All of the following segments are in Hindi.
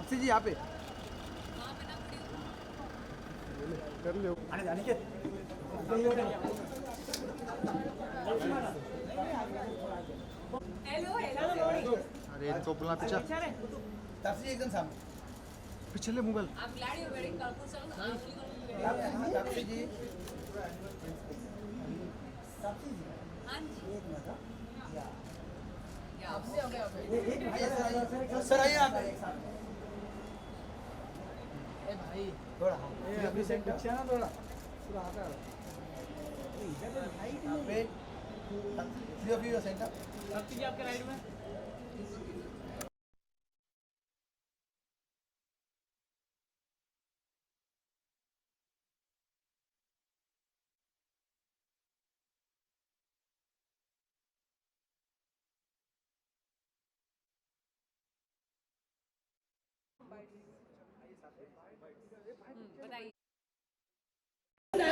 तापसी जी यहाँ पे कर लो। अरे इनको बोलना पीछे तापसी जी एकदम सामने पीछे ले मुगल तापसी जी सर आइए आप थोड़ा अभी सेट पीछे ना थोड़ा पूरा आता है wait three of you centre Taapsee ji आपके राइट में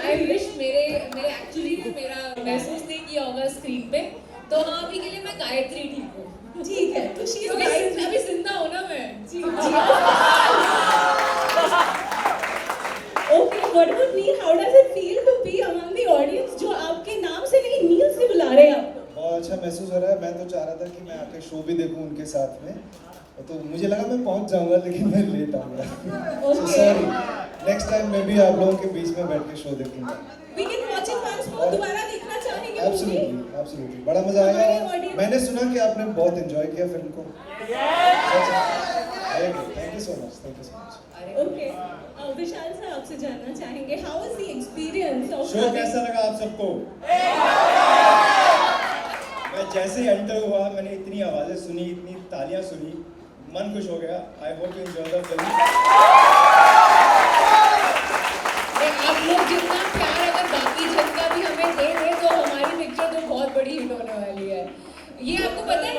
आई विश मेरे एक्चुअली ने मेरा महसूस नहीं किया होगा स्क्रीन पे, तो हाँ अभी के लिए मैं गायत्री ठीक हूँ। ठीक है, तो शी इज अभी जिंदा हो ना मैं। जी Okay, what about Neil? How does it feel to be among the audience जो आपके नाम से नहीं नील से बुला रहे हैं आपको? बहुत अच्छा महसूस हो रहा है। मैं तो चाह रहा था कि मैं आके शो भी देखूं उनके साथ में, तो मुझे लगा मैं पहुंच जाऊंगा लेकिन मैं लेट आ गया। So sorry. नेक्स्ट टाइम मैं भी आप लोगों के बीच में बैठ के शो देखूंगा। We can watch it once more. दोबारा देखना चाहेंगे? Absolutely, बड़ा मजा आएगा। मैंने सुना कि आपने बहुत एंजॉय किया फिल्म को। Thank you so much. Okay. Vishal sir आपसे जानना चाहेंगे how was the experience of show कैसा लगा आप सबको? मैं जैसे ही एंटर हुआ मैंने इतनी आवाजें सुनी, इतनी तालियां सुनी, मन खुश हो गया। I hope you enjoy the film. आप लोग जितना प्यार अगर बाकी जनता भी हमें दे तो हमारी पिक्चर तो बहुत बड़ी हिट होने वाली है। ये आपको पता है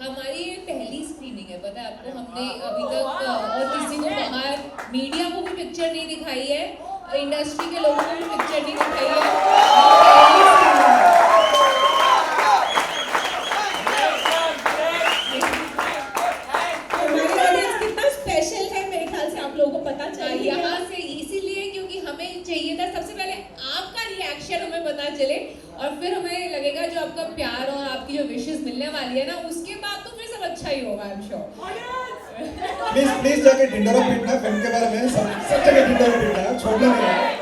हमारी ये पहली स्क्रीनिंग है, पता है आपको? हमने अभी तक और किसी को बाहर मीडिया को भी पिक्चर नहीं दिखाई है, इंडस्ट्री के लोगों को भी पिक्चर नहीं दिखाई है। हमारी ऑडियंस कितना स्पेशल है मेरे ख्याल से आप लोगों को पता चाहिए। यहाँ से इसीलिए क्योंकि हमें चाहिए था सबसे पहले आपका रिएक्शन हमें पता चले और फिर हमें लगेगा जो आपका प्यार और आपकी जो विशेस मिलने वाली है ना, उसके बाद तो फिर सब अच्छा ही होगा। I am sure. प्लीज जाके ढिंडोरा पीटना फिल्म के बारे में, सब जगह ढिंडोरा पीटना है, छोड़ना नहीं है।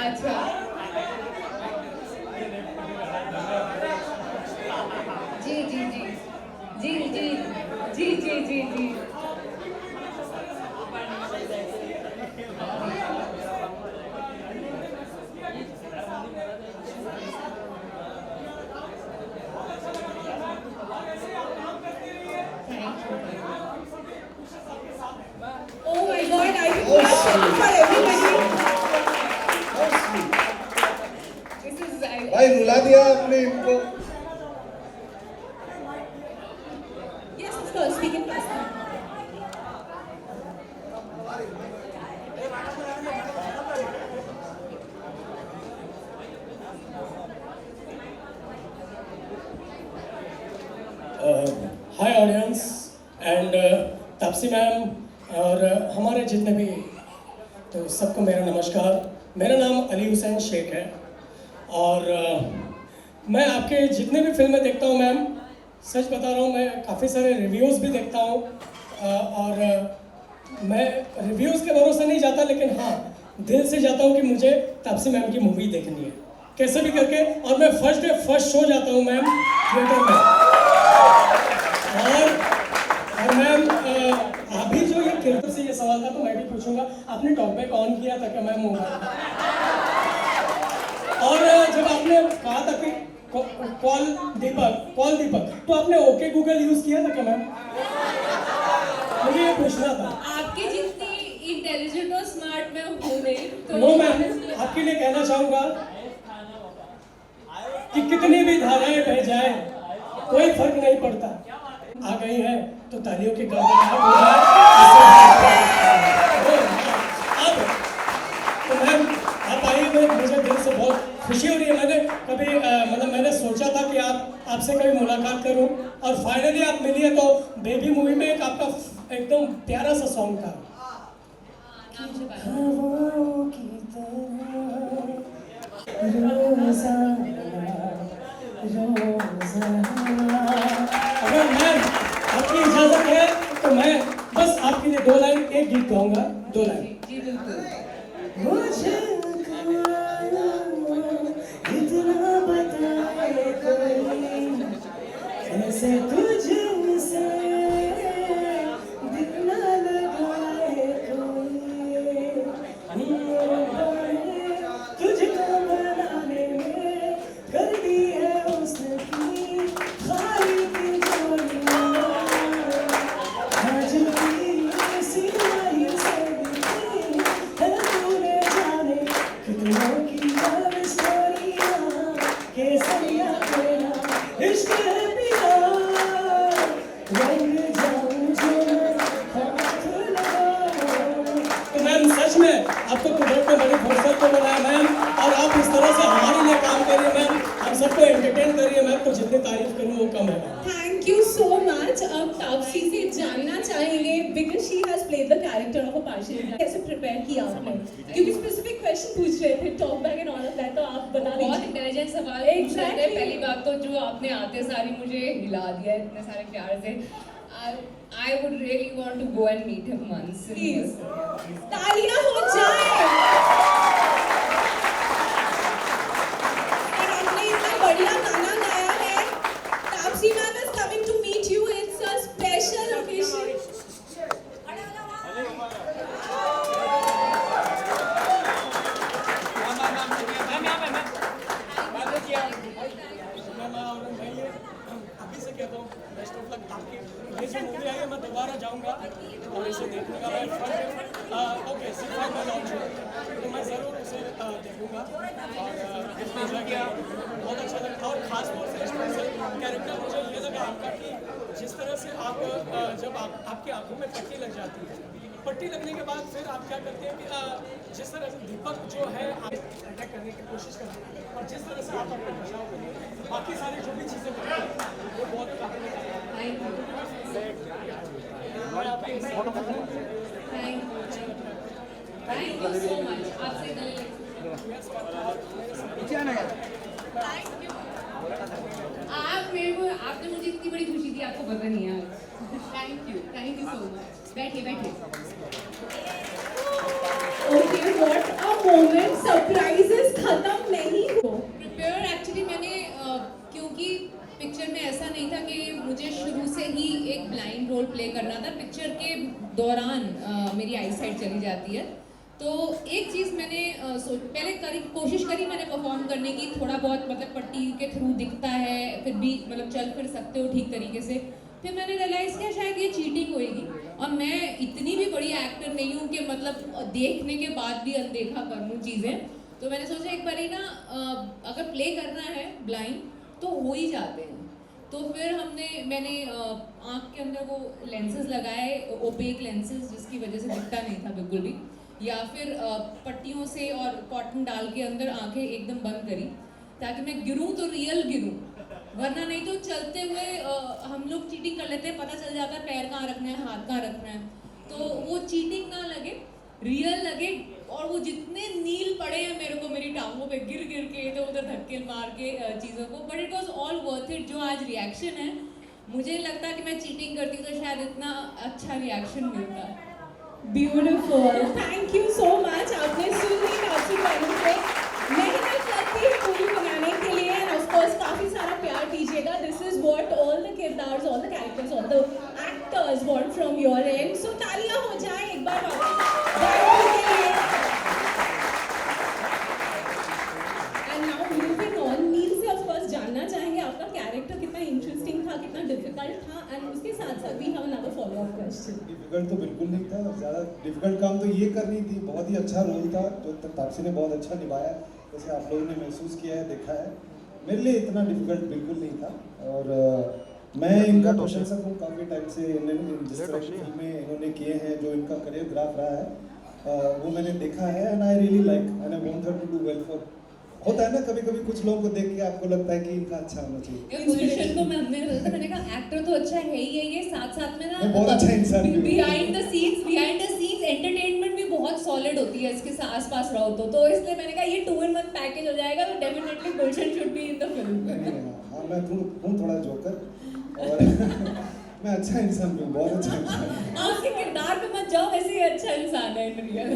अच्छा जी जी जी जी जी जी जी जी जी Oh my God! I think for everybody. भाई रुला दिया आपने इनको। Yes, of course, we can pass that. Hi audience and Taapsee ma'am और हमारे जितने भी, तो सबको मेरा नमस्कार। मेरा नाम अली हुसैन शेख है और मैं आपके जितने भी फिल्में देखता हूँ मैम, सच बता रहा हूँ, मैं काफ़ी सारे रिव्यूज़ भी देखता हूँ और मैं रिव्यूज़ के भरोसे नहीं जाता, लेकिन हाँ दिल से जाता हूँ कि मुझे तापसी मैम की मूवी देखनी है कैसे भी करके, और मैं फर्स्ट शो जाता हूँ मैम थिएटर में। और मैम अभी जो ये किरदार से ये सवाल था तो मैं भी पूछूंगा, आपने टॉकबैक ऑन किया था क्या मैम मोबाइल? और जब आपने कहा था कि कॉल दीपक तो आपने ओके गूगल यूज किया था क्या मैम? मुझे ये पूछना था। आपके जितनी इंटेलिजेंट और स्मार्ट मैं हूँ नहीं तो नो मैम, आपके लिए कहना चाहूंगा कि कितनी भी धाराएं बह जाए कोई फर्क नहीं पड़ता, आ गई हैं तो तालियों की गड़गड़ाहट हो जाए। अब तो मैम आप आई हुए, मुझे दिल से बहुत खुशी हो रही है। मैंने कभी मतलब मैंने सोचा था कि आपसे कभी मुलाकात करूं और फाइनली आप मिली है। तो बेबी मूवी में एक आपका एकदम प्यारा सा सॉन्ग था, हवाओं की तरह अगर मैम आपकी इजाजत है तो मैं बस आपके लिए 2 लाइन एक गीत गाऊंगा, 2 लाइन। जी बिल्कुल। मुझे इतना बताए कोई ऐसे तुझसे दिल न लगाए कोई, तुझको बनाने में कर दी है उसकी खाली की जोड़ियां, आज भी सिलाई से दिखी है तूने जाने कितनों की लव स्टोरियां, केसरिया तेरा इश्क है पिया, रंग जाऊं जो मैं हाथ लगाऊं। तो मैम सच में आपको कुदरत ने बड़ी फुर्सत को बनाया मैम, और आप इस तरह से हमारे लिए काम कर रही है मैम, हम सबको एंटरटेन कर रही है मैम, तो जितनी तारीफ करूँ वो कम है। Thank you so much. अब तापसी से जानना चाहेंगे, because she has played the character of a partial, कैसे प्रिपेयर किया आपने? क्योंकि स्पेसिफिक क्वेश्चन पूछ रहे थे, talk back and all of that, तो आप बता बहुत दीजिए। इंटेलिजेंट सवाल पूछ रहे थे। पहली बात तो जो आपने आते सारी मुझे हिला दिया इतने सारे प्यार से। I would really want to go and meet him once. Please. तालियां हो जाए। और आपने इतना बढ़िया गाना गाया है। Taapsee ma'am is coming to meet you. It's a special occasion. अभी से कहता हूँ बेस्ट ऑफ लक। आपकी ये जो मूवी आई है मैं दोबारा जाऊँगा और इसे देखने का मैं ओके सिर्फ मैं लॉन्च तो मैं ज़रूर उसे देखूँगा और एंजॉय किया, बहुत अच्छा लगा। और ख़ास तौर से स्पेशल कैरेक्टर मुझे ये लगा आपका कि जिस तरह से आप जब आपकी आंखों में पट्टी लग जाती है, पट्टी लगने के बाद फिर आप क्या करते हैं कि जिस तरह से दीपक जो है आप अटैक करने की कोशिश करते हैं और जिस तरह से आप अपने बचाव के लिए बाकी सारी जो भी चीज़ें करते हैं वो बहुत काफ़ी Thank you so much. आपसे गले आप मेरे को, आपने मुझे इतनी बड़ी खुशी दी, आपको पता नहीं है। Thank you so much. बैठिए। Okay, what a moment. Surprises खत्म नहीं हो। प्रिपेयर एक्चुअली मैंने क्योंकि पिक्चर में ऐसा नहीं था कि मुझे शुरू से ही एक ब्लाइंड रोल प्ले करना था। पिक्चर के दौरान मेरी आई साइट चली जाती है, तो एक चीज़ मैंने पहले कोशिश करी मैंने परफॉर्म करने की, थोड़ा बहुत मतलब पट्टी के थ्रू दिखता है, फिर भी मतलब चल फिर सकते हो ठीक तरीके से। फिर मैंने रियलाइज़ किया शायद ये चीटिंग होएगी, और मैं इतनी भी बड़ी एक्टर नहीं हूँ कि मतलब देखने के बाद भी अनदेखा कर लूँ चीज़ें। तो मैंने सोचा एक बार ही ना अगर प्ले करना है ब्लाइंड तो हो ही जाते हैं। तो फिर मैंने आँख के अंदर वो लेंसेज लगाए, ओपेक लेंसेज, जिसकी वजह से दिखता नहीं था बिल्कुल भी, या फिर पट्टियों से और कॉटन डाल के अंदर आंखें एकदम बंद करी ताकि मैं गिरूं तो रियल गिरूं, वरना नहीं तो चलते हुए हम लोग चीटिंग कर लेते हैं, पता चल जाता है पैर कहाँ रखना है, हाथ कहाँ रखना है, तो वो चीटिंग ना लगे, रियल लगे। और वो जितने नील पड़े हैं मेरे को मेरी टांगों पे गिर के इधर उधर धक्के मार के चीज़ों को, but it was all worth it. जो आज रिएक्शन है, मुझे लगता कि मैं चीटिंग करती तो शायद इतना अच्छा रिएक्शन मिलता। Beautiful, thank you so much. आपने सुन ली तापसी पन्नू पे मेहनत करती है मूवी बनाने के लिए, एंड ऑफ कोर्स काफी सारा प्यार दीजिएगा। This is what all the किरदार्स, all the characters, all the actors want from your end. So तालियां हो जाए एक बार के लिए। And now moving on, Neel से ऑफ कोर्स जानना चाहेंगे आपका कैरेक्टर कितना इंटरेस्टिंग था, कितना डिफिकल्ट था, एंड उसके साथ साथ भी हम another follow up question. Difficult तो बिल्कुल नहीं था, ज़्यादा डिफिकल्ट काम तो ये करनी थी। बहुत ही अच्छा रोल था जो तापसी ने बहुत अच्छा निभाया, जैसे आप लोगों ने महसूस किया है, देखा है। मेरे लिए इतना डिफिकल्ट बिल्कुल नहीं था, और मैं इनका प्रशंसक हूँ काफ़ी टाइम से। इन्होंने जिस तरह की फिल्में इन्होंने किए हैं, जो इनका कोरियोग्राफ रहा है, वो मैंने देखा है and I really like and I want her to do well for. होता है ना कभी कभी कुछ लोगों को देख के आपको लगता है कि इनका अच्छा होना चाहिए। गुलशन को हमने सोचा था, मैंने कहा एक्टर तो अच्छा है ही है ये, साथ साथ में मैं बहुत अच्छा इंसान भी हूँ। बिहाइंड द सीन्स एंटरटेनमेंट भी बहुत सॉलिड होती है इसके आसपास रहो तो इसलिए मैंने कहा ये 2-in-1 पैकेज हो जाएगा, तो definitely Gulshan should be in the film. हाँ, मैं हूँ थोड़ा जोकर और मैं अच्छा इंसान भी हूँ, बहुत अच्छा इंसान हूँ। आपके किरदार पे मत जाओ, वैसे ही अच्छा इंसान है इन रियल।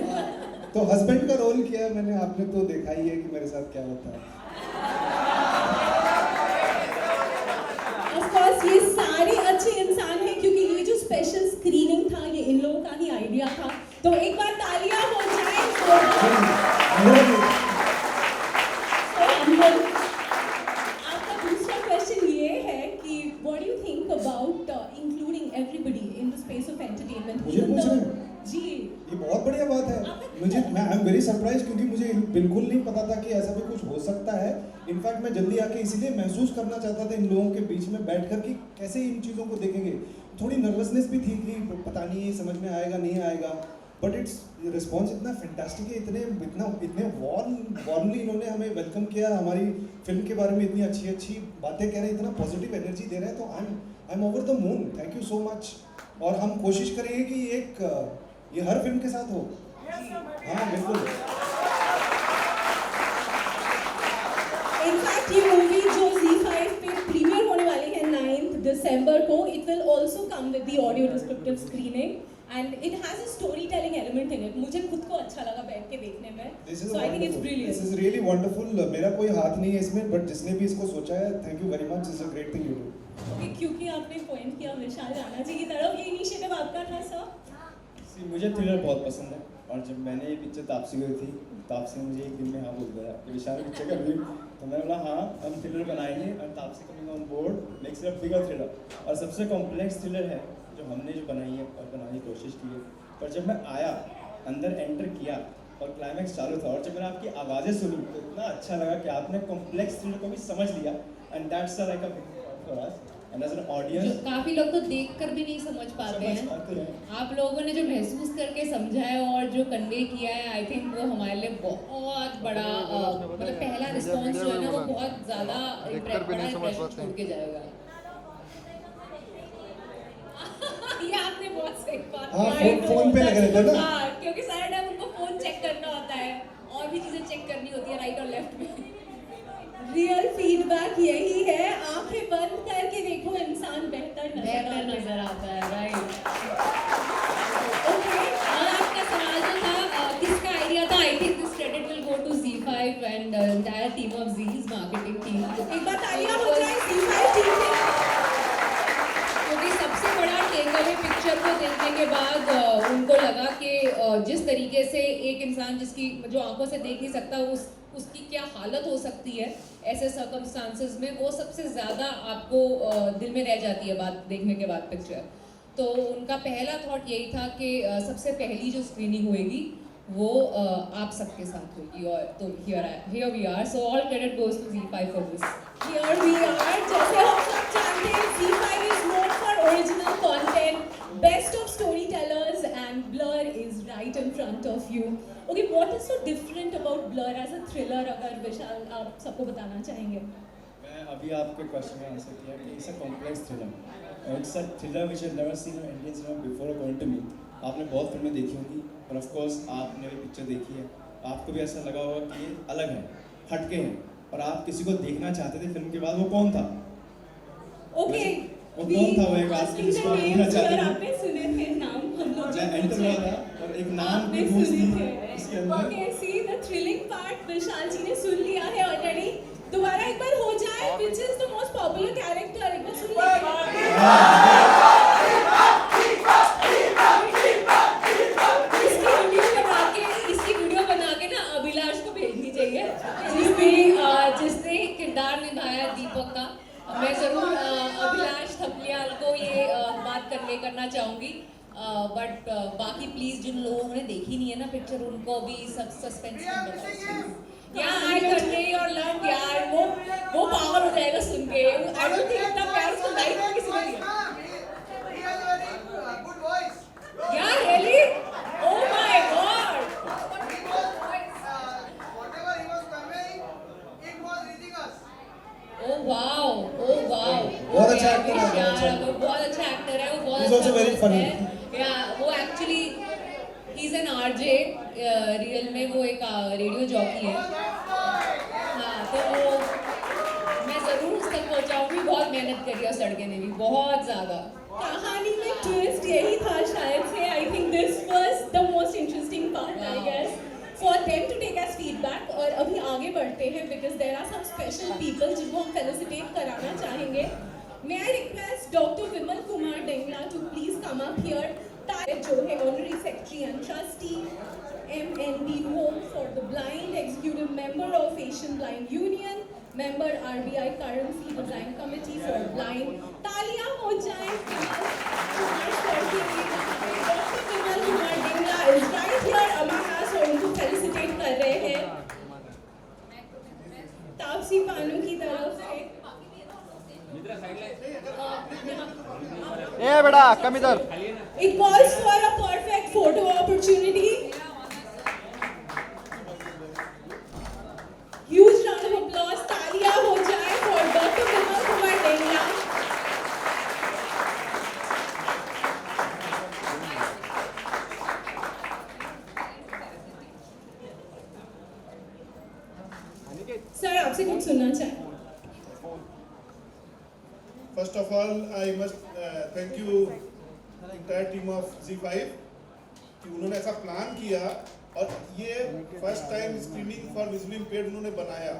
तो हस्बैंड का रोल किया मैंने, आपने तो देखा ही है कि मेरे साथ क्या होता है। Of course, ये सारे अच्छे इंसान हैं क्योंकि ये जो स्पेशल स्क्रीनिंग था ये इन लोगों का ही आइडिया था। तो एक बार तालियां हो जाए। आपका दूसरा क्वेश्चन ये है कि what do you think about including everybody in the space of entertainment? मुझे पूछ रहे हैं? जी, ये बहुत बढ़िया बात है। मैं आई एम वेरी सरप्राइज क्योंकि मुझे बिल्कुल नहीं पता था कि ऐसा भी कुछ हो सकता है। इनफैक्ट मैं जल्दी आके इसीलिए महसूस करना चाहता था इन लोगों के बीच में बैठकर कि कैसे इन चीज़ों को देखेंगे। थोड़ी नर्वसनेस भी थी कि पता नहीं समझ में आएगा नहीं आएगा, बट इट्स रिस्पॉन्स इतना फैंटास्टिक है, इतने वार्मली इन्होंने हमें वेलकम किया, हमारी फिल्म के बारे में इतनी अच्छी अच्छी बातें कह रहे हैं, इतना पॉजिटिव एनर्जी दे रहे हैं, तो I am over the moon. Thank you so much. और हम कोशिश करेंगे कि ये हर फिल्म के साथ हो। हाँ बिल्कुल। इनफैक्ट ये मूवी जो Z5 पे प्रीमियर होने वाली है 9 दिसंबर को, it will also come with the audio descriptive screening and it has a story telling element in it. मुझे खुद को अच्छा लगा बैठ के देखने में, so I think it's brilliant. This is really wonderful. मेरा कोई हाथ नहीं है इसमें, बट जिसने भी इसको सोचा है, thank you very much. It's a great thing you do. Okay, क्योंकि आपने पॉइंट किया विशाल राणा जी की तरफ, ये इनिशिएटिव आपका था सर? मुझे थ्रिलर बहुत पसंद है और जब मैंने ये पिक्चर तापसी गई थी, तापसी ने मुझे एक दिन में हाँ बोल दिया कि विशाल पिक्चर कर रही, तो मैंने बोला हाँ हम थ्रिलर बनाएंगे और Taapsee coming on board makes it a bigger thriller. और सबसे कॉम्प्लेक्स थ्रिलर है जो हमने जो बनाई है और बनाने की कोशिश की है। पर जब मैं आया, अंदर एंटर किया और क्लाइमैक्स चालू था और जब मैंने आपकी आवाज़ें सुनी तो इतना अच्छा लगा कि आपने कॉम्प्लेक्स थ्रिलर को भी समझ लिया and that's like a for us and as an audience. काफी लोग तो देखकर भी नहीं समझ पाते हैं। आप लोगों ने जो महसूस करके समझा है और जो कन्वे किया है, आई थिंक वो हमारे लिए बहुत बड़ा मतलब पहला रिस्पॉन्स जो है ना वो बहुत ज़्यादा बड़ा इम्प्रेशन छोड़ के जाएगा। ये आपने बहुत सही बात हाँ, फोन पे लगे रहते हैं ना। हाँ, क्योंकि सारा टाइम उनको फोन चेक करना होता है और भी चीज़ें चेक करनी होती है राइट और लेफ्ट में। रियल फीडबैक यही है, आंखें बंद करके देखो इंसान बेहतर नजर आता है। राइट। ओके, और आपका सवाल जो था किसका आइडिया था, I think this credit will go to Z5 and entire team of Z's marketing team. एक बार तालियां हो जाए Z5 टीम के। क्योंकि सबसे बड़ा टेकअवे पिक्चर को देखने के बाद उनको लगा कि जिस तरीके से एक इंसान जिसकी जो आंखों से देख नहीं सकता उसकी क्या हालत हो सकती है ऐसे सर्कमस्टांसेस में, वो सबसे ज़्यादा आपको दिल में रह जाती है बात देखने के बाद पिक्चर। तो उनका पहला थॉट यही था कि सबसे पहली जो स्क्रीनिंग होएगी वो आप सबके साथ होगी। और तो here we are, so all credit goes to Z5 for this. Here we are, जैसे हम सब जानते हैं Z5 is known for original content, best of storytellers and Blur is right in front of you. Okay, what is so different about Blur as a thriller? अगर विशाल आप सबको बताना चाहेंगे। मैं अभी आपके क्वेश्चन में आंसर किया कि it's a complex thriller. It's a thriller which I never seen in Indian cinema before according to me. आपने बहुत फिल्में देखी होंगी और ऑफ कोर्स आपने भी पिक्चर देखी है, आपको भी ऐसा लगा होगा कि ये अलग है, हटके हैं और आप किसी को देखना चाहते थे फिल्म के बाद, वो कौन था? ओके, वो कौन था वो एक आदमी जिसको आप देखना चाहते थे? आपने सुने थे नाम, हम लोग मैं एंटर हुआ था और एक नाम की आपने खोज सुने थी थे। इसके अंदर। Okay, see the thrilling part Vishal ji ने सुन लिया है ऑलरेडी। दोबारा एक बार हो जाए, which is the most popular character, एक बार सुन लीजिए। इसकी वीडियो बना के ना अभिलाष को भेजनी चाहिए, जिसने किरदार निभाया दीपक का। मैं जरूर अभिलाष थपलियाल को ये बात करना चाहूँगी। बट बाकी प्लीज जिन लोगों ने देखी नहीं है ना पिक्चर, उनको भी सब सस्पेंस में बताओ। Yeah, I convey your love यार, वो पागल हो जाएगा सुन के। I don't think इतना प्यार उसको लाइफ में किसी ने दिया। Yeah, really? Oh my God! Oh wow! Oh wow! बहुत अच्छा actor है, वो बहुत अच्छा एक्टर है, वो बहुत He's also very funny. Yeah, वो actually he's an RJ, real में वो एक रेडियो जॉकी है। हाँ, तो वो मैं जरूर उस तक पहुंचाऊंगी। बहुत मेहनत करी है उस लड़के ने भी, बहुत ज्यादा। कहानी में ट्विस्ट यही था शायद से। I think this was the most interesting part I guess for them to take as feedback. और अभी आगे बढ़ते हैं because there are some special people जिनको हम फेलिसिटेट कराना चाहेंगे। May I request doctor Vimal Kumar Dengla to please come up here, जो है honorary secretary and trustee MNB Home for the Blind, executive member of Asian Blind Union, member RBI Currency Design Committee for Blind. तालियां हो जाएं doctor Vimal Kumar Dengla is right here among us और उनको फेलिसिटेट कर रहे हैं तापसी पानू की तरफ से। ए बेटा कम इधर। It calls for a perfect photo opportunity. Huge round of applause. तालियां हो जाए for Dr. Vimal Kumar Dengla. Sir आपसे कुछ सुनना चाहें। First of all, I must thank you entire team of Z5 कि उन्होंने ऐसा प्लान किया और ये first time screening for visually impaired उन्होंने बनाया।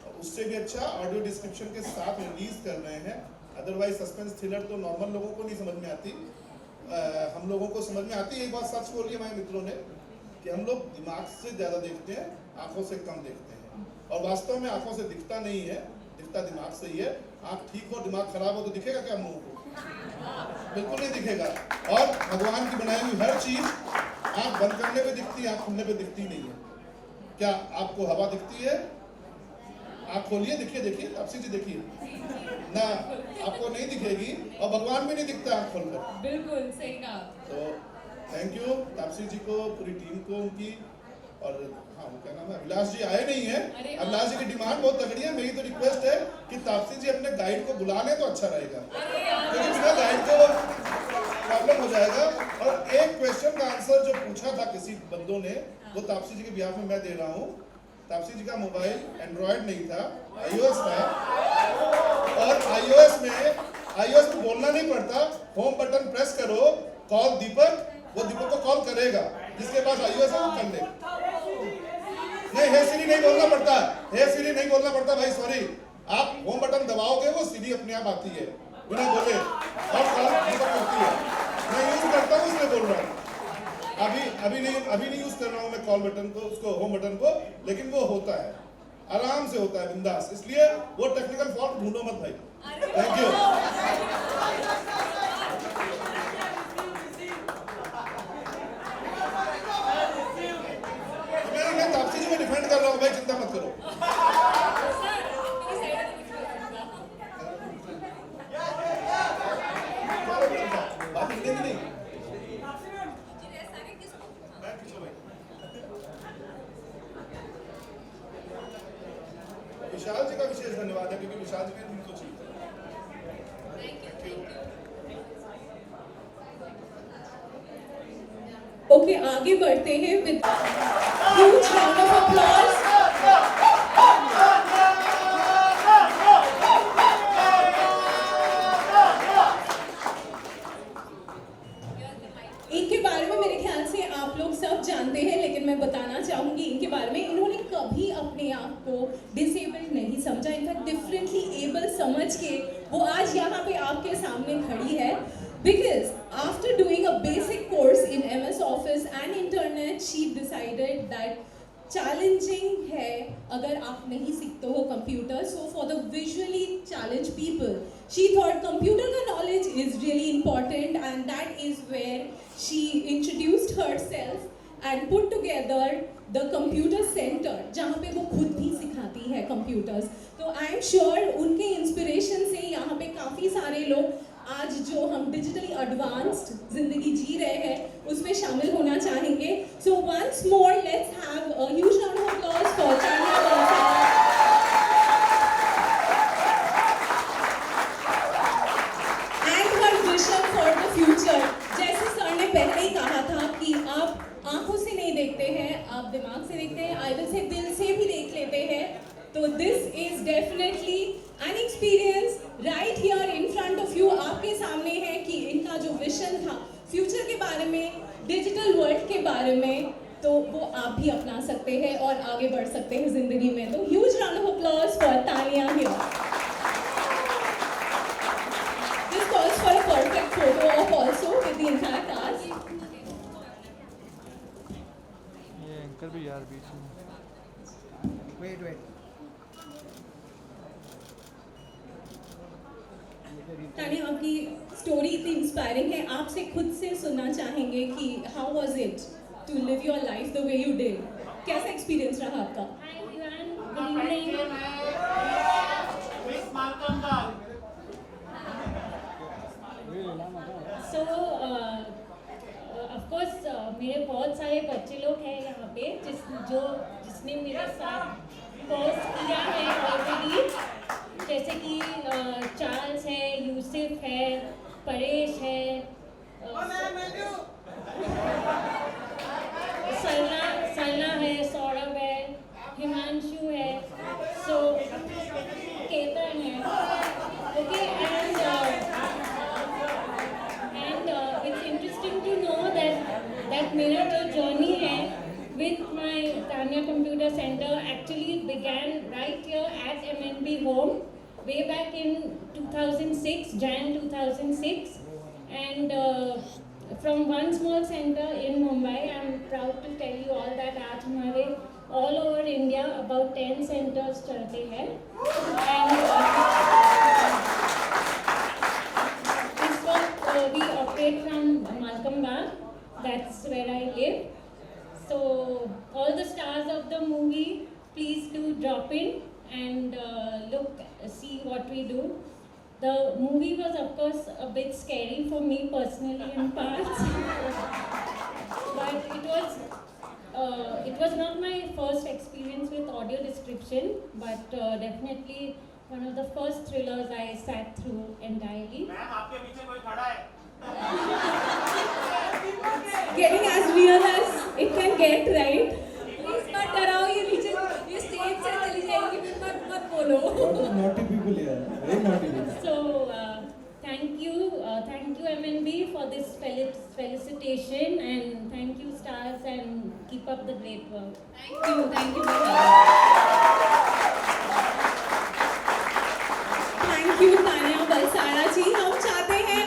और उससे भी अच्छा ऑडियो डिस्क्रिप्शन के साथ रिलीज कर रहे हैं। अदरवाइज सस्पेंस थ्रिलर तो नॉर्मल लोगों को नहीं समझ में आती, हम लोगों को समझ में आती है। एक बात सच बोली है हमारे मित्रों ने कि हम लोग दिमाग से ज़्यादा देखते हैं, आंखों से कम देखते हैं। और वास्तव में आंखों से दिखता नहीं है, दिखता दिमाग से ही है। आंख ठीक हो दिमाग खराब हो तो दिखेगा क्या हम लोगों को? बिल्कुल नहीं दिखेगा। और भगवान की बनाई हुई हर चीज आंख बंद करने पे दिखती है, आंख खुलने पे दिखती नहीं है। क्या आपको हवा दिखती है? आंख खोलिए, देखिए देखिए तापसी जी देखिए ना, आपको नहीं दिखेगी और भगवान भी नहीं दिखता आंख खोलकर। बिल्कुल सही कहा। तो थैंक यू तापसी जी को, पूरी टीम को उनकी। और हाँ वो क्या नाम है, अभिलाष जी आए नहीं है। अभिलाष जी की डिमांड बहुत तगड़ी है। मेरी तो रिक्वेस्ट है कि तापसी जी अपने गाइड को बुला ले तो अच्छा रहेगा, क्योंकि बिना गाइड को प्रॉब्लम हो जाएगा। और एक क्वेश्चन का आंसर जो पूछा था किसी बंदों ने, वो तापसी जी के बिहाफ में मैं दे रहा हूँ। तापसी जी का मोबाइल एंड्रॉयड नहीं था, iOS था। और iOS में बोलना नहीं पड़ता, होम बटन प्रेस करो, कॉल दीपक, वो दीपक को कॉल करेगा। जिसके पास iOS है वो कर ले। नहीं, हे सीरी नहीं बोलना पड़ता, हे सीरी नहीं बोलना पड़ता भाई, सॉरी। आप होम बटन दबाओगे वो सीरी अपने आप आती है बिना बोले और कॉल करती है। मैं यूज करता हूँ इसलिए बोल रहा हूँ। अभी नहीं यूज कर रहा हूँ मैं कॉल बटन को, उसको होम बटन को, लेकिन वो होता है, आराम से होता है, बिंदास। इसलिए वो टेक्निकल फॉल्ट ढूंढो मत भाई। Thank you. मैं तापसी जी को डिफेंड कर रहा हूँ भाई, चिंता मत करो। बात नहीं। विशाल जी का विशेष धन्यवाद है, क्योंकि विशाल जी ने दिन को चाहिए। ओके, आगे बढ़ते हैं with huge round of applause. इनके बारे में मेरे ख्याल से आप लोग सब जानते हैं, लेकिन मैं बताना चाहूंगी इनके बारे में। इन्होंने कभी अपने आप को डिसेबल्ड नहीं समझा, इनफैक्ट डिफरेंटली एबल समझ के वो आज यहाँ पे आपके सामने खड़ी है। Because after doing a basic course in MS Office and Internet, she decided that challenging है अगर आप नहीं सीखते हो computer. So for the visually challenged people, she thought computer का knowledge is really important, and that is where she introduced herself and put together the computer center, जहाँ पे वो खुद भी सिखाती है computers. तो I am sure उनके inspiration से यहाँ पे काफ़ी सारे लोग आज जो हम digitally advanced ज़िंदगी जी रहे हैं उसमें शामिल होना चाहेंगे. So once more, let's have a huge round of applause for Tanya Balsara. For the future. जैसे सर ने पहले ही कहा था कि आप आंखों से नहीं देखते हैं, आप दिमाग से देखते हैं, आई विल से दिल से भी देख लेते हैं. तो this is definitely an experience right here in front of you. आपके सामने है कि इनका जो विजन था फ्यूचर के बारे में, डिजिटल वर्ल्ड के बारे में, तो वो आप भी अपना सकते हैं और आगे बढ़ सकते हैं जिंदगी में. तो huge round of applause for Tania here. For a perfect photo of also with the entire cast. ये एंकर भी यार बीच में. वेट. तानिया, आपकी स्टोरी इतनी इंस्पायरिंग है. आपसे खुद से सुनना चाहेंगे कि how was it to live your life the way you did. कैसा एक्सपीरियंस रहा आपका? Hi everyone, good evening. So, of course, मेरे बहुत सारे बच्चे लोग हैं यहाँ पे जिसने मेरे साथ कोर्स किया है ऑलरेडी, जैसे कि चार्ल्स है, यूसुफ है, परेश है, सरना है, सौरभ है, हिमांशु है, सो केतन है. Okay, and it's interesting to know that मेरा जो journey है with my Tanya Computer Center actually began right here at MNB Home way back in 2006, Jan 2006, and from one small center in Mumbai, I'm proud to tell you all that आज हमारे all over India about 10 centers चलते हैं. And we operate from Malcolm Bagh, that's where I live. So all the stars of the movie, please do drop in and see what we do. The movie was of course a bit scary for me personally in parts, but it was not my first experience with audio description, but definitely one of the first thrillers I sat through entirely. Getting as real as it can get, right? Please मत डराओ, ये नीचे ये स्टेज से चली जाएगी, मत बोलो. Naughty people here, very naughty people. So thank you MNB for this felicitation, and thank you stars, and keep up the great work. Thank you Tania Balsara जी. हम चाहते हैं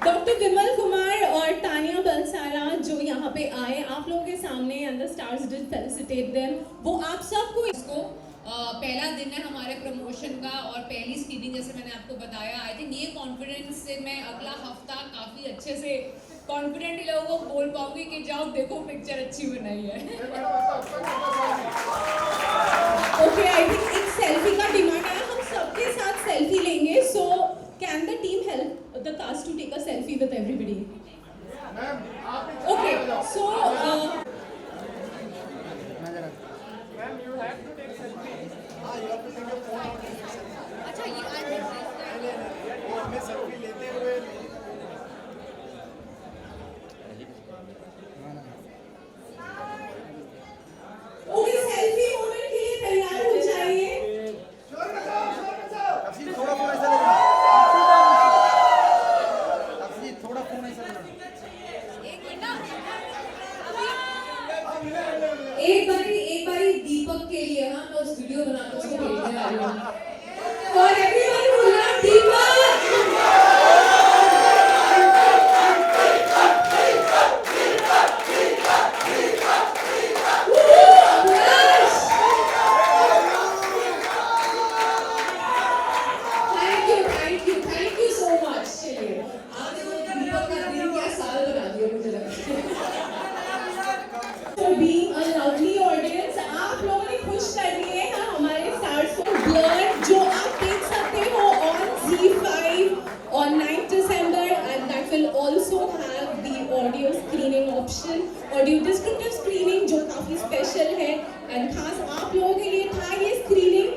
डॉक्टर विमल कुमार और तानिया बलसारा जो यहाँ पे आए आप लोगों के सामने, and the stars did felicitate them. वो आप सबको इसको पहला दिन है हमारे प्रमोशन का और पहली स्क्रीनिंग, जैसे मैंने आपको बताया. आई थिंक ये कॉन्फिडेंस से मैं अगला हफ्ता काफ़ी अच्छे से कॉन्फिडेंटली लोगों को बोल पाऊंगी कि जाओ देखो पिक्चर अच्छी बनाई है. ओके, आई थिंक एक सेल्फी का डिमांड है. हम सबके साथ सेल्फी लेंगे. So can the team help the cast to take a selfie with everybody? Okay, so अच्छा ये ओके, सेल्फी मोमेंट के लिए तैयार हो जाइए. थोड़ा फोन ऐसा लेना. एक बारी दीपक के लिए हम लोग वीडियो बनाकर उसको भेजने वाले हैं. For everyone who loves Deepak. Thank you so much. चलिए आपने वो दीपक का दिन क्या साल बना दिया मुझे लगता है. So being a lovely audience. आप लोगों ने खुश कर दिए हैं हमारे स्टार्स को। ब्लड जो आप देख सकते हो on ZEE5 on 9th December, and that will also have the audio screening option, audio descriptive screening जो काफी special है, and खास आप लोगों के लिए था ये screening।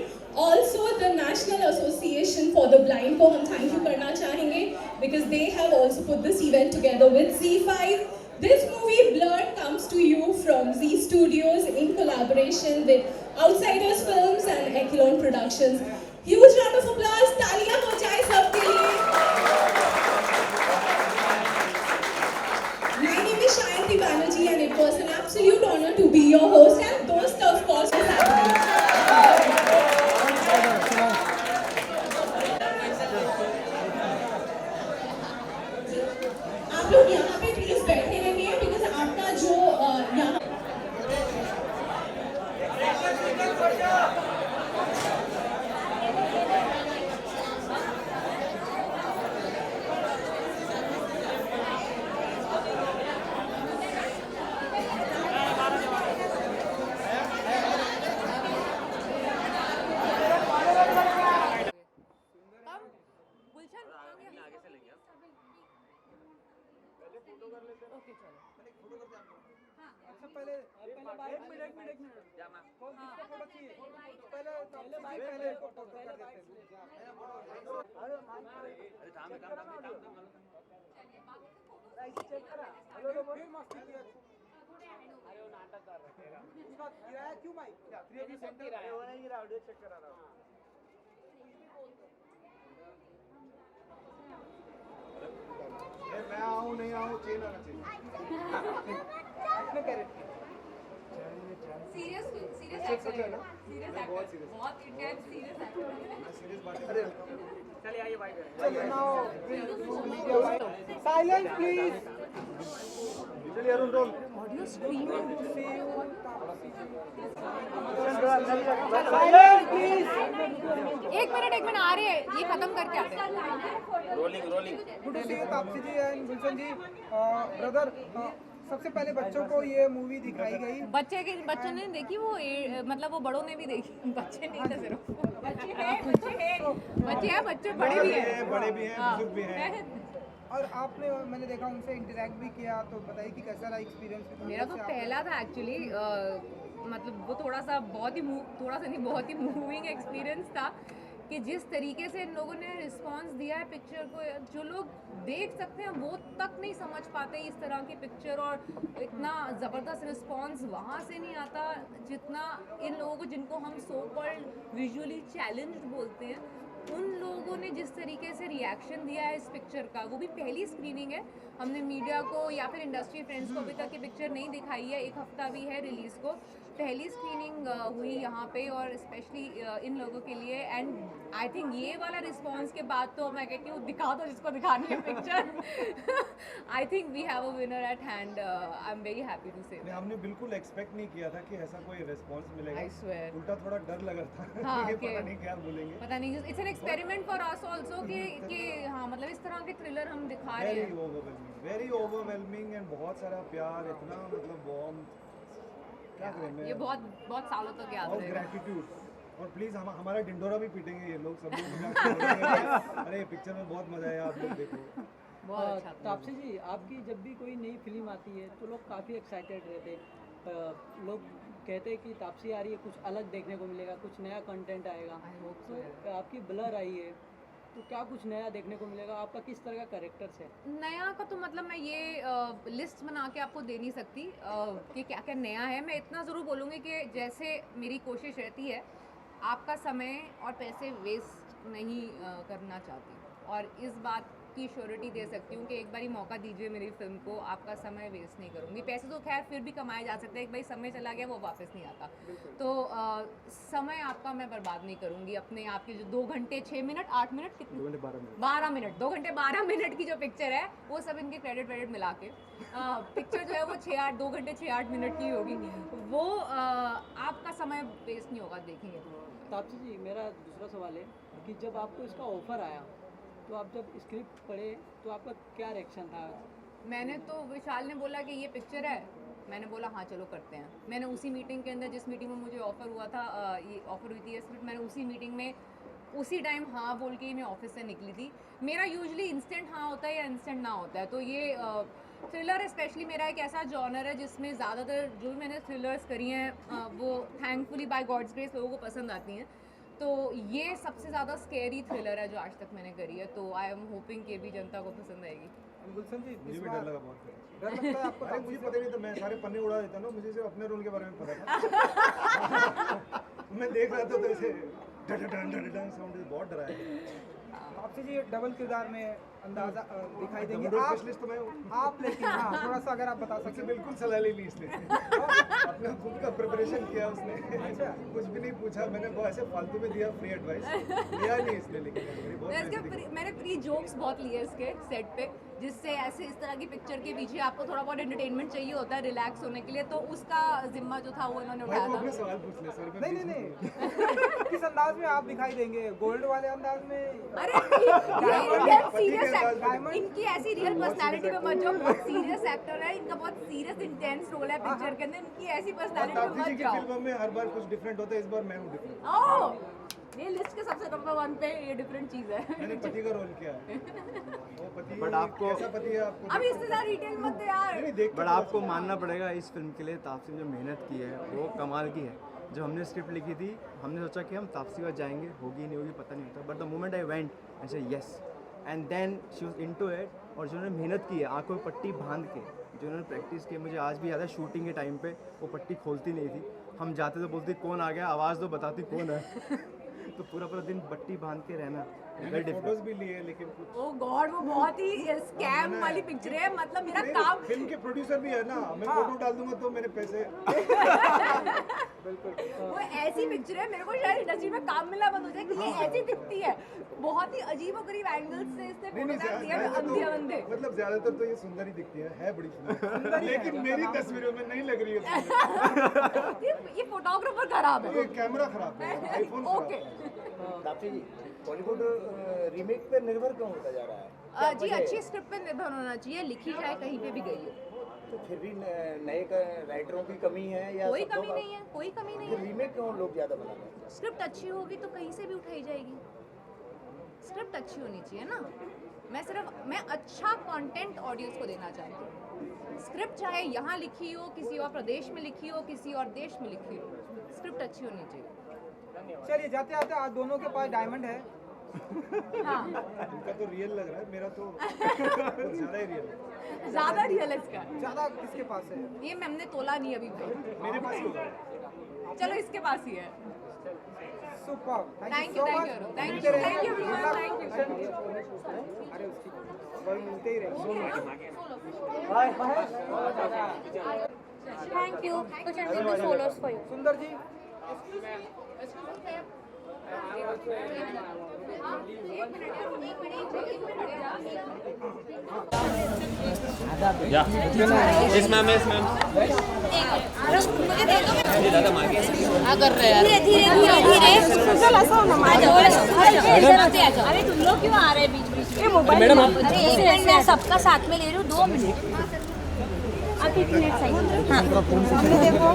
Also the National Association for the Blind को हम thank you करना चाहेंगे because they have also put this event together with ZEE5. This movie Blurred comes to you from Zee Studios in collaboration with Outsiders Films and Echelon Productions. Huge round of applause, तालियां हो जाए सबके लिए। My name is Shayanti Banerjee and it was an absolute honor to be your host and dost of course is happening. आप लोग यहाँ पे प्लीज बैठे रहिए बिकॉज आपका जो यहाँ मैं आऊँ नहीं आऊँ चेन आना चाहिए। सीरियस एक्टर है ना, सीरियस एक्टर, बहुत इंटेंस सीरियस एक्टर है। सीरियस बात चलिए आइए भाई साइलेंस प्लीज। चलिए Arun roll. Audio streaming silence please. एक मिनट आ रहे हैं, ये खत्म करके आते हैं। Rolling good to see you Taapsee ji and Gulshan ji. Brother सबसे पहले बच्चों को ये मूवी दिखाई गई। बच्चों ने देखी वो मतलब वो बड़ों ने भी देखी, बच्चे नहीं थे सिर्फ। बच्चे बड़े भी हैं, बुजुर्ग भी हैं। और आपने मैंने देखा उनसे इंटरेक्ट भी किया, तो बताइए कि कैसा रहा एक्सपीरियंस? मेरा तो पहला था एक्चुअली, मतलब वो थोड़ा सा बहुत ही मूविंग एक्सपीरियंस था कि जिस तरीके से इन लोगों ने रिस्पांस दिया है पिक्चर को, जो लोग देख सकते हैं वो तक नहीं समझ पाते इस तरह की पिक्चर, और इतना ज़बरदस्त रिस्पांस वहाँ से नहीं आता जितना इन लोगों को, जिनको हम सो कॉल्ड विजुअली चैलेंज्ड बोलते हैं, उन लोगों ने जिस तरीके से रिएक्शन दिया है इस पिक्चर का। वो भी पहली स्क्रीनिंग है, हमने मीडिया को या फिर इंडस्ट्री फ्रेंड्स को अभी तक ये पिक्चर नहीं दिखाई है, 1 हफ्ता भी है रिलीज़ को, पहली स्क्रीनिंग हुई यहाँ पे और स्पेशली इन लोगों के लिए। एंड आई थिंक ये वाला रिस्पांस के बाद तो मैं कहती हूँ दिखा दो जिसको दिखानी है picture. I think we have a winner at hand. I am very happy to say. हमने बिल्कुल एक्सपेक्ट नहीं किया था कि ऐसा कोई रिस्पांस मिलेगा। आई स्वेयर, उल्टा थोड़ा डर लग रहा था। हाँ, ये पता नहीं क्या बोलेंगे। पता नहीं, it's an experiment for us also कि हाँ मतलब इस तरह के थ्रिलर हम दिखा रहे हैं। वेरी ओवरवेलमिंग एंड बहुत सारा प्यार, इतना मतलब वार्म, क्या करें। ये बहुत सालों तक याद और रहेगा। ग्रेटिट्यूड। और प्लीज हमारा डिंडोरा भी पीटेंगे ये लोग, सब लोग। अरे पिक्चर में बहुत मजा आया, आप लोग देखो। बहुत अच्छा था। तापसी जी, आपकी जब भी कोई नई फिल्म आती है तो लोग काफ़ी एक्साइटेड रहते हैं। लोग कहते हैं कि तापसी आ रही है, कुछ अलग देखने को मिलेगा, कुछ नया कंटेंट आएगा। तो आपकी ब्लर आई है तो क्या कुछ नया देखने को मिलेगा? आपका किस तरह का कैरेक्टर्स है? नया का तो मतलब मैं ये लिस्ट बना के आपको दे नहीं सकती कि क्या क्या नया है। मैं इतना ज़रूर बोलूँगी कि जैसे मेरी कोशिश रहती है, आपका समय और पैसे वेस्ट नहीं करना चाहती, और इस बात की श्योरिटी दे सकती हूँ कि एक बारी मौका दीजिए मेरी फिल्म को, आपका समय वेस्ट नहीं करूँगी। पैसे तो खैर फिर भी कमाए जा सकते हैं, एक बारी समय चला गया वो वापस नहीं आता, तो समय आपका मैं बर्बाद नहीं करूँगी। अपने आपके जो 2 घंटे 6 मिनट 8 मिनट कितने 12 मिनट 2 घंटे 12 मिनट की जो पिक्चर है वो सब इनके क्रेडिट वेडिट मिला के पिक्चर जो है वो 2 घंटे 6-8 मिनट की होगी, वो आपका समय वेस्ट नहीं होगा देखेंगे तो। तापसी जी, मेरा दूसरा सवाल है कि जब आपको इसका ऑफ़र आया तो आप जब स्क्रिप्ट पढ़े तो आपका क्या रिएक्शन था? मैंने तो विशाल ने बोला कि ये पिक्चर है मैंने बोला हाँ चलो करते हैं। मैंने उसी मीटिंग के अंदर, जिस मीटिंग में मुझे ऑफ़र हुआ था, ये ऑफ़र हुई थी ये स्क्रिप्ट, मैंने उसी मीटिंग में उसी टाइम हाँ बोल के ही मैं ऑफिस से निकली थी। मेरा यूजुअली इंस्टेंट हाँ होता है या इंस्टेंट ना होता है, तो ये थ्रिलर स्पेशली मेरा एक ऐसा जॉनर है जिसमें ज़्यादातर जो भी मैंने थ्रिलर्स करी हैं वो थैंकफुली बाय गॉड्स ग्रेस लोगों को पसंद आती हैं। तो ये सबसे ज़्यादा स्केरी थ्रिलर है जो आज तक मैंने करी है, तो आई एम होपिंग कि भी जनता को पसंद आएगी। गुलशन जी, मुझे भी डर लगा बहुत। डर लगता है आपको? अरे मुझे पता नहीं था, मैं सारे पन्ने उड़ा देता ना, मुझे सिर्फ अपने रोल के बारे में पता था। मैं देख रहा था तो ऐसे साउंड बहुत डराया। आपसे जी डबल किरदार में अंदाजा दिखाई देंगे स्पेशलिस्ट तो मैं आप, लेकिन हाँ थोड़ा सा अगर आप बता उससे सकते। बिल्कुल सलाह ले ली इसने। अपना खुद का प्रिपरेशन किया उसने, कुछ भी नहीं पूछा, मैंने वो ऐसे फालतू में दिया फ्री एडवाइस, लिया नहीं इसने। लेकिन मेरी बहुत मैंने फ्री जोक्स बहुत लिए इसके सेट पे, जिससे ऐसे इस तरह की पिक्चर के पीछे आपको थोड़ा बहुत एंटरटेनमें चाहिए होता है रिलैक्स होने के लिए, तो उसका जिम्मा जो था वो इन्होंने उठाया था। अपने सवाल पूछ ले सर। नहीं किस अंदाज में आप दिखाई देंगे? गोल्ड वाले अंदाज में? अरे ये सीरियस इनकी ऐसी रियल पर्सनालिटी में मत जाओ, बहुत सीरियस एक्टर है, इनका बहुत सीरियस इंटेंस रोल है पिक्चर के अंदर, इनकी ऐसी पर्सनालिटी में मत जाओ। फिल्म में हर बार कुछ डिफरेंट होता है, इस बार मैं हूँ डिफरेंट। ओह ये लिस्ट के सबसे नंबर 1 पे ये डिफरेंट चीज है। मैंने पति का रोल किया है। वो पति, बट आपको कैसा पति है आपको? अब इससे ज्यादा डिटेल मत दे यार। बट आपको मानना पड़ेगा इस फिल्म के लिए तापसी ने जो मेहनत की है वो कमाल की है। जब हमने स्क्रिप्ट लिखी थी हमने सोचा कि हम तापसी के पास जाएंगे, होगी नहीं होगी पता नहीं होता, but the moment I went I said yes and then she was into it. और जिन्होंने मेहनत की है आंखों में पट्टी बांध के, जिन्होंने प्रैक्टिस की, मुझे आज भी याद है शूटिंग के टाइम पे वो पट्टी खोलती नहीं थी, हम जाते तो बोलती कौन आ गया, आवाज़ दो बताती कौन है। तो पूरा दिन पट्टी बांध के रहना। फोटोज भी लिए लेकिन कुछ ओह गॉड वो बहुत ही स्कैम वाली पिक्चर है, मतलब मेरा काम। फिल्म के प्रोड्यूसर भी है ना, मैं फोटो डाल दूंगा तो मेरे पैसे। वो ऐसी पिक्चर है, मेरे को शायद इंडस्ट्री में काम मिलना बंद हो जाए कि ये ऐसी दिखती है, बहुत ही अजीबोगरीब एंगल्स से इसने फोटोग्राफ लिया है अंधे अंधे। मतलब ज्यादातर तो ये सुंदर ही दिखती है बड़ी सुंदर, लेकिन मेरी तस्वीरों में नहीं लग रही है। ये फोटोग्राफर खराब है, ये कैमरा खराब है, आईफोन ओके। तापसी जी, बॉलीवुड रीमेक पे निर्भर क्यों होता जा रहा है? जी अच्छी स्क्रिप्ट पे निर्भर होना चाहिए, लिखी जाए कहीं पे भी गई हो। तो फिर भी नए राइटरों की कमी है या कोई कमी नहीं है, कोई कमी नहीं है। रीमेक क्यों लोग ज़्यादा बना रहे हैं? स्क्रिप्ट अच्छी होगी तो कहीं से भी उठाई जाएगी, स्क्रिप्ट अच्छी होनी चाहिए ना। मैं अच्छा कंटेंट ऑडियंस को देना चाहती हूँ। स्क्रिप्ट चाहे यहाँ लिखी हो, किसी और प्रदेश में लिखी हो, किसी और देश में लिखी हो, स्क्रिप्ट अच्छी होनी चाहिए। चलिए जाते आते आज दोनों के पास डायमंड है। हाँ उनका तो रियल लग रहा है, मेरा तो ज़्यादा ही रियल है। ज़्यादा रियल है इसका। ज़्यादा किसके पास है? ये हमने तोला नहीं अभी भाई, मेरे पास ही होगा। चलो इसके पास ही है। Super, thank you thank you thank you thank you thank you. अरे उसकी वही मिलते ही रहेंगे। Thank you. Kuch and followers for you. सुंदर जी यस मैम यस मैम। हाँ कर रहे यार। धीरे धीरे अरे तुम लोग क्यों आ रहे हैं बीच बीच में? मैडम अरे 1 मिनट मैं सबका साथ में ले रही हूँ, 2 मिनट आप 1 मिनट सही। हाँ देखो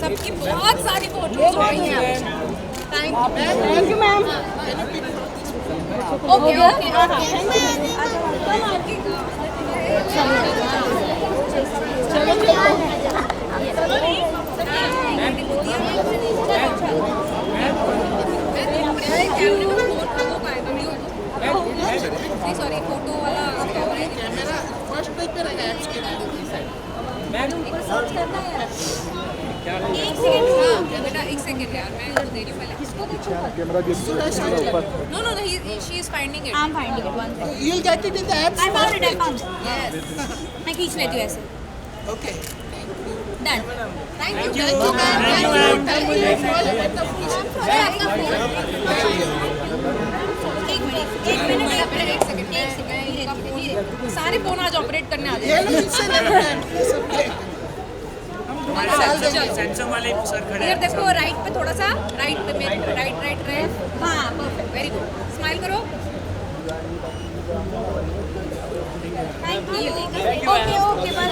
सबकी बहुत सारी फोटोज आई हैं। Thank you ma'am. Okay okay sorry photo वाला कैमरा फर्स्ट पेज पे रहेगा ऐप्स के सर्च करना है यार। 1 सेकंड हाँ बेटा 1 सेकंड यार, मैं दे रही हूँ पहले। किसको देखो कैमरा ऊपर। No no she is finding it. I am finding it one second. You'll get it in the apps. I found it, I found. Yes मैं खींच लेती हूँ ऐसे। Okay. डन थैंक यू एक सेकंड सारे फोन आज ऑपरेट करने आ जाए। इधर देखो राइट पे थोड़ा सा, राइट पे मेरे राइट रहे। हाँ परफेक्ट वेरी गुड, स्माइल करो। Thank you. Okay okay bye.